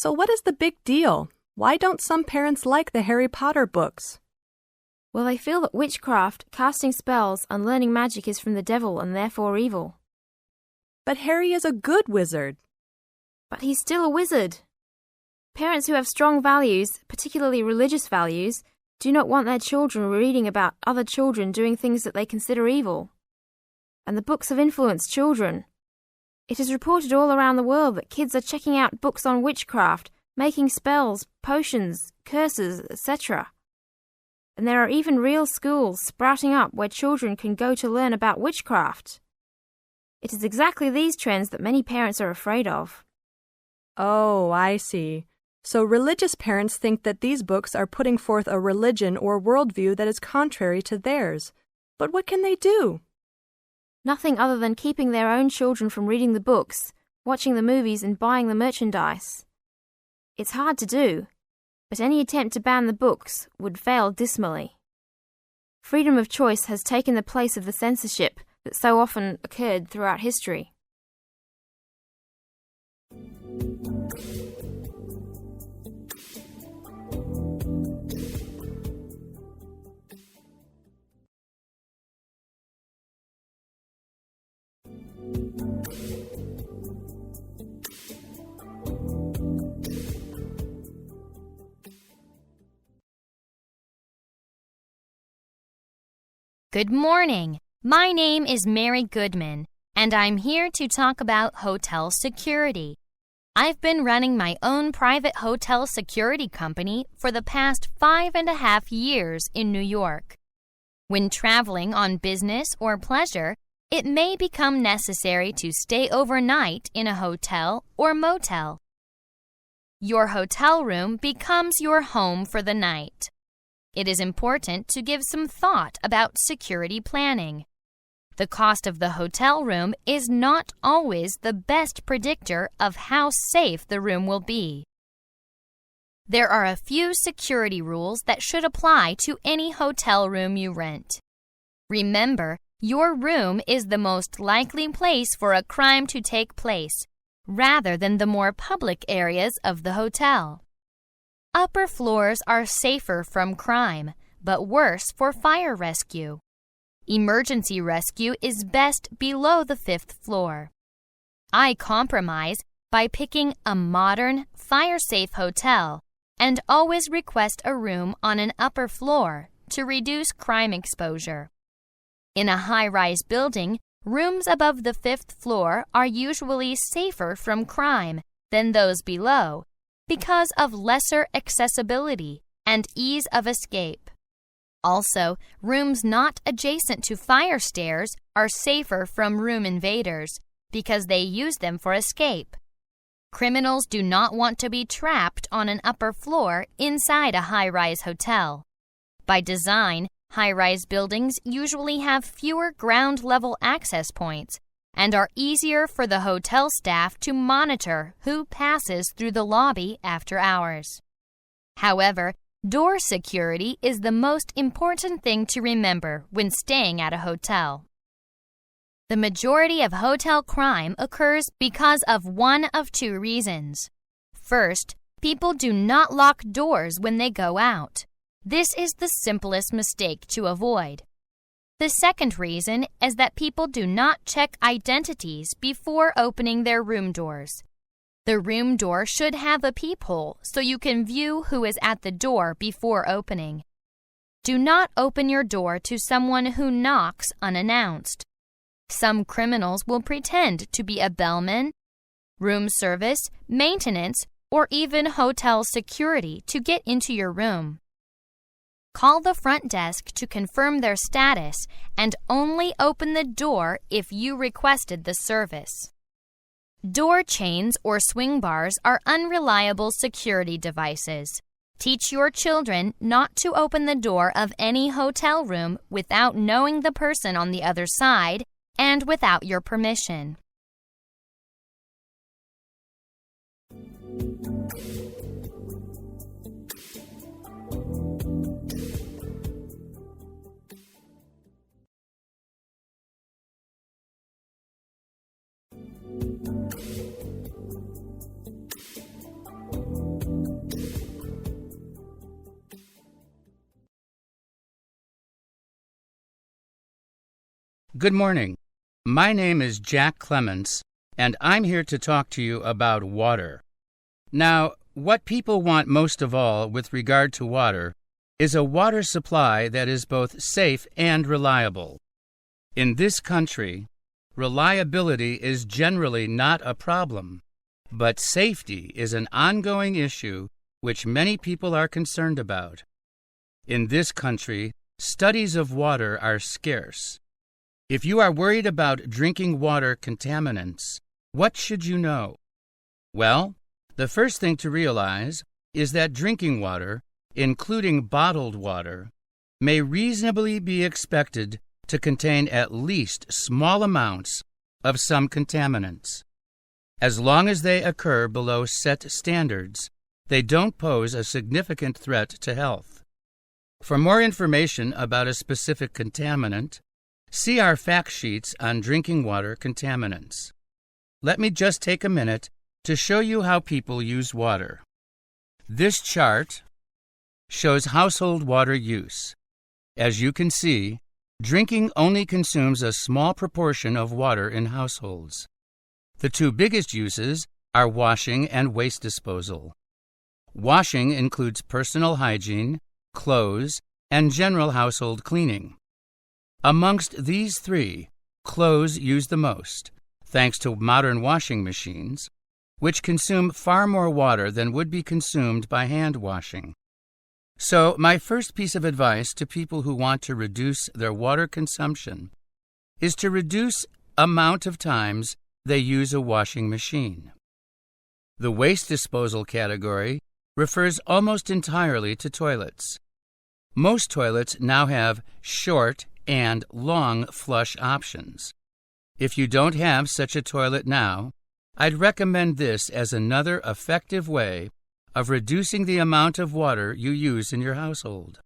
So what is the big deal? Why don't some parents like the Harry Potter books? Well, they feel that witchcraft, casting spells, and learning magic is from the devil and therefore evil. But Harry is a good wizard. But he's still a wizard. Parents who have strong values, particularly religious values, do not want their children reading about other children doing things that they consider evil. And the books have influenced children. It is reported all around the world that kids are checking out books on witchcraft, making spells, potions, curses, etc. And there are even real schools sprouting up where children can go to learn about witchcraft. It is exactly these trends that many parents are afraid of. Oh, I see. So religious parents think that these books are putting forth a religion or worldview that is contrary to theirs. But what can they do? Nothing other than keeping their own children from reading the books, watching the movies and buying the merchandise. It's hard to do, but any attempt to ban the books would fail dismally. Freedom of choice has taken the place of the censorship that so often occurred throughout history. Good morning. My name is Mary Goodman, and I'm here to talk about hotel security. I've been running my own private hotel security company for the past 5.5 years in New York. When traveling on business or pleasure, it may become necessary to stay overnight in a hotel or motel. Your hotel room becomes your home for the night. It is important to give some thought about security planning. The cost of the hotel room is not always the best predictor of how safe the room will be. There are a few security rules that should apply to any hotel room you rent. Remember, your room is the most likely place for a crime to take place, rather than the more public areas of the hotel. Upper floors are safer from crime, but worse for fire rescue. Emergency rescue is best below the 5th floor. I compromise by picking a modern, fire-safe hotel and always request a room on an upper floor to reduce crime exposure. In a high-rise building, rooms above the 5th floor are usually safer from crime than those below because of lesser accessibility and ease of escape. Also, rooms not adjacent to fire stairs are safer from room invaders because they use them for escape. Criminals do not want to be trapped on an upper floor inside a high-rise hotel. By design, high-rise buildings usually have fewer ground-level access points and are easier for the hotel staff to monitor who passes through the lobby after hours. However, door security is the most important thing to remember when staying at a hotel. The majority of hotel crime occurs because of one of two reasons. First, people do not lock doors when they go out. This is the simplest mistake to avoid. The second reason is that people do not check identities before opening their room doors. The room door should have a peephole so you can view who is at the door before opening. Do not open your door to someone who knocks unannounced. Some criminals will pretend to be a bellman, room service, maintenance, or even hotel security to get into your room. Call the front desk to confirm their status and only open the door if you requested the service. Door chains or swing bars are unreliable security devices. Teach your children not to open the door of any hotel room without knowing the person on the other side and without your permission. Good morning. My name is Jack Clements, and I'm here to talk to you about water. Now, what people want most of all with regard to water is a water supply that is both safe and reliable. In this country, reliability is generally not a problem, but safety is an ongoing issue which many people are concerned about. In this country, studies of water are scarce. If you are worried about drinking water contaminants, what should you know? Well, the first thing to realize is that drinking water, including bottled water, may reasonably be expected to contain at least small amounts of some contaminants. As long as they occur below set standards, they don't pose a significant threat to health. For more information about a specific contaminant, see our fact sheets on drinking water contaminants. Let me just take a minute to show you how people use water. This chart shows household water use. As you can see, drinking only consumes a small proportion of water in households. The two biggest uses are washing and waste disposal. Washing includes personal hygiene, clothes, and general household cleaning. Amongst these three, clothes use the most, thanks to modern washing machines, which consume far more water than would be consumed by hand washing. So, my first piece of advice to people who want to reduce their water consumption is to reduce amount of times they use a washing machine. The waste disposal category refers almost entirely to toilets. Most toilets now have short and long flush options. If you don't have such a toilet now, I'd recommend this as another effective way of reducing the amount of water you use in your household.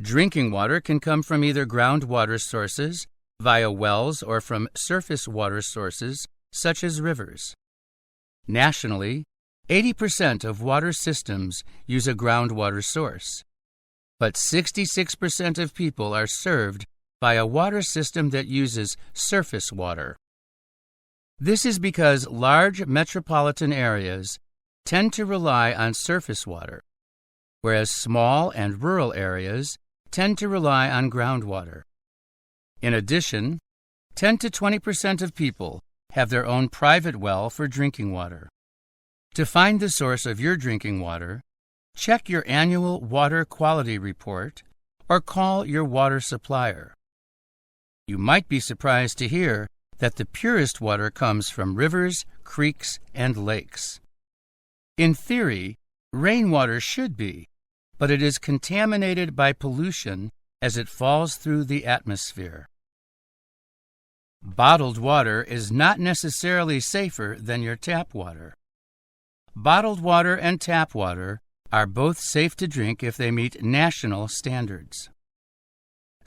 Drinking water can come from either groundwater sources, via wells, or from surface water sources, such as rivers. Nationally, 80% of water systems use a groundwater source, but 66% of people are served by a water system that uses surface water. This is because large metropolitan areas tend to rely on surface water, whereas small and rural areas tend to rely on groundwater. In addition, 10 to 20% of people have their own private well for drinking water. To find the source of your drinking water, check your annual water quality report or call your water supplier. You might be surprised to hear that the purest water comes from rivers, creeks, and lakes. In theory, rainwater should be, but it is contaminated by pollution as it falls through the atmosphere. Bottled water is not necessarily safer than your tap water. Bottled water and tap water are both safe to drink if they meet national standards.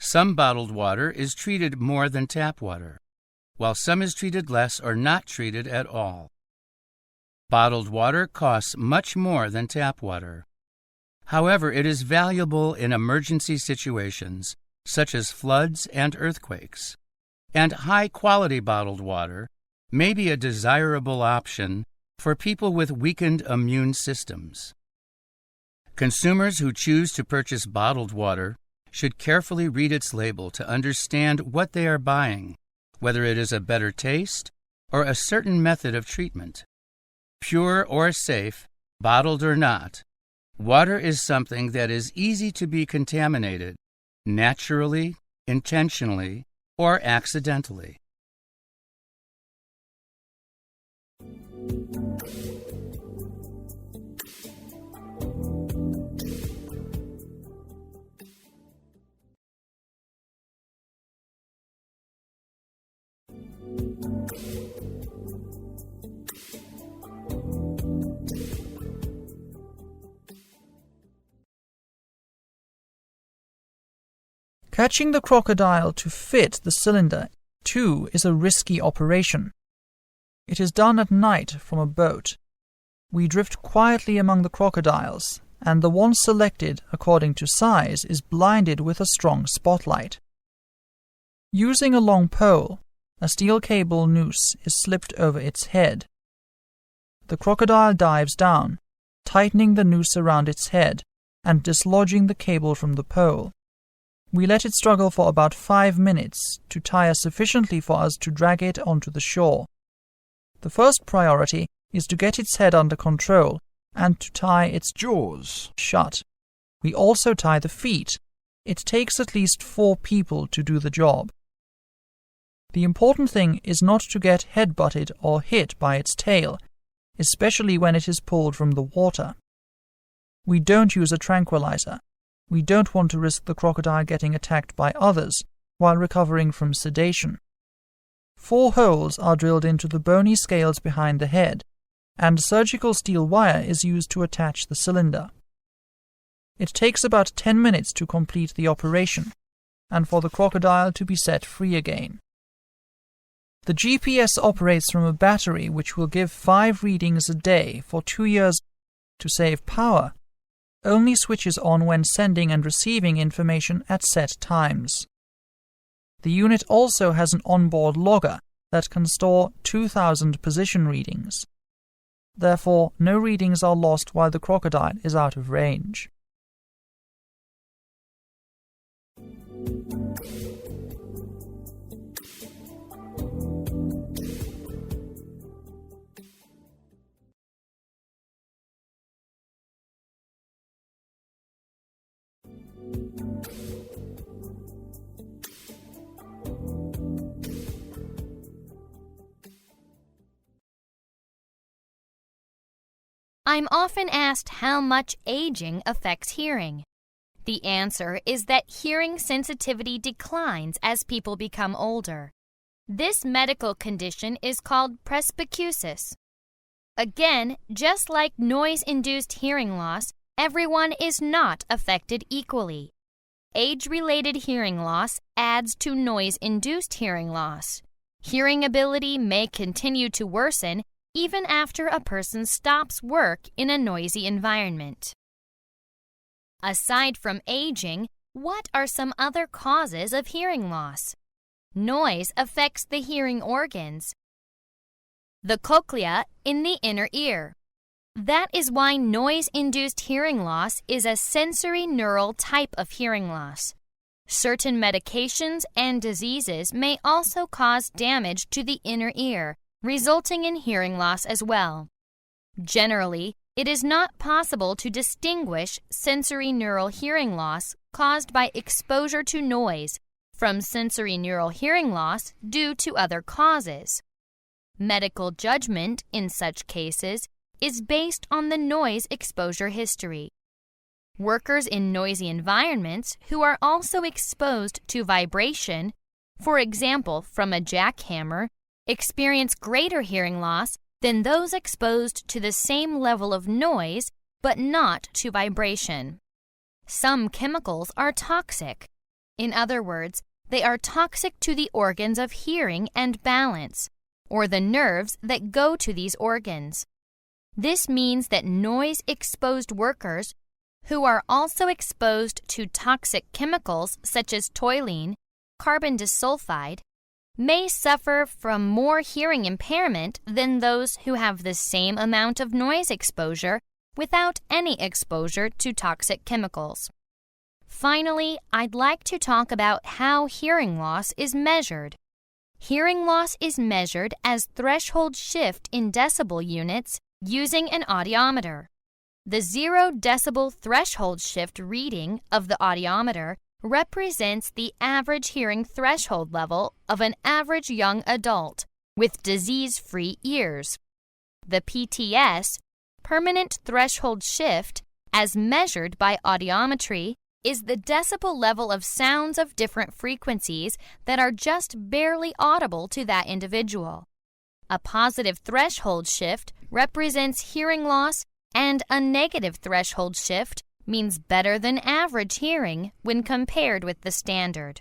Some bottled water is treated more than tap water, while some is treated less or not treated at all. Bottled water costs much more than tap water. However, it is valuable in emergency situations, such as floods and earthquakes, and high-quality bottled water may be a desirable option for people with weakened immune systems. Consumers who choose to purchase bottled water should carefully read its label to understand what they are buying, whether it is a better taste or a certain method of treatment. Pure or safe, bottled or not, water is something that is easy to be contaminated, naturally, intentionally, or accidentally. Catching the crocodile to fit the cylinder, too, is a risky operation. It is done at night from a boat. We drift quietly among the crocodiles, and the one selected according to size is blinded with a strong spotlight. Using a long pole, a steel cable noose is slipped over its head. The crocodile dives down, tightening the noose around its head and dislodging the cable from the pole. We let it struggle for about 5 minutes to tire sufficiently for us to drag it onto the shore. The first priority is to get its head under control and to tie its jaws shut. We also tie the feet. It takes at least 4 people to do the job. The important thing is not to get head-butted or hit by its tail, especially when it is pulled from the water. We don't use a tranquilizer. We don't want to risk the crocodile getting attacked by others while recovering from sedation. 4 holes are drilled into the bony scales behind the head, and surgical steel wire is used to attach the cylinder. It takes about 10 minutes to complete the operation, and for the crocodile to be set free again. The GPS operates from a battery which will give 5 readings a day for 2 years. To save power, only switches on when sending and receiving information at set times. The unit also has an onboard logger that can store 2,000 position readings. Therefore, no readings are lost while the crocodile is out of range. I'm often asked how much aging affects hearing. The answer is that hearing sensitivity declines as people become older. This medical condition is called presbycusis. Again, just like noise-induced hearing loss, everyone is not affected equally. Age-related hearing loss adds to noise-induced hearing loss. Hearing ability may continue to worsen even after a person stops work in a noisy environment. Aside from aging, what are some other causes of hearing loss? Noise affects the hearing organs. The cochlea in the inner ear. That is why noise-induced hearing loss is a sensory neural type of hearing loss. Certain medications and diseases may also cause damage to the inner ear, resulting in hearing loss as well. Generally, it is not possible to distinguish sensory neural hearing loss caused by exposure to noise from sensory neural hearing loss due to other causes. Medical judgment in such cases is based on the noise exposure history. Workers in noisy environments who are also exposed to vibration, for example from a jackhammer, experience greater hearing loss than those exposed to the same level of noise but not to vibration. Some chemicals are toxic. In other words, they are toxic to the organs of hearing and balance, or the nerves that go to these organs. This means that noise-exposed workers who are also exposed to toxic chemicals such as toluene, carbon disulfide, may suffer from more hearing impairment than those who have the same amount of noise exposure without any exposure to toxic chemicals. Finally, I'd like to talk about how hearing loss is measured. Hearing loss is measured as threshold shift in decibel units using an audiometer. The 0 decibel threshold shift reading of the audiometer represents the average hearing threshold level of an average young adult with disease-free ears. The PTS, permanent threshold shift, as measured by audiometry, is the decibel level of sounds of different frequencies that are just barely audible to that individual. A positive threshold shift represents hearing loss, and a negative threshold shift means better than average hearing when compared with the standard.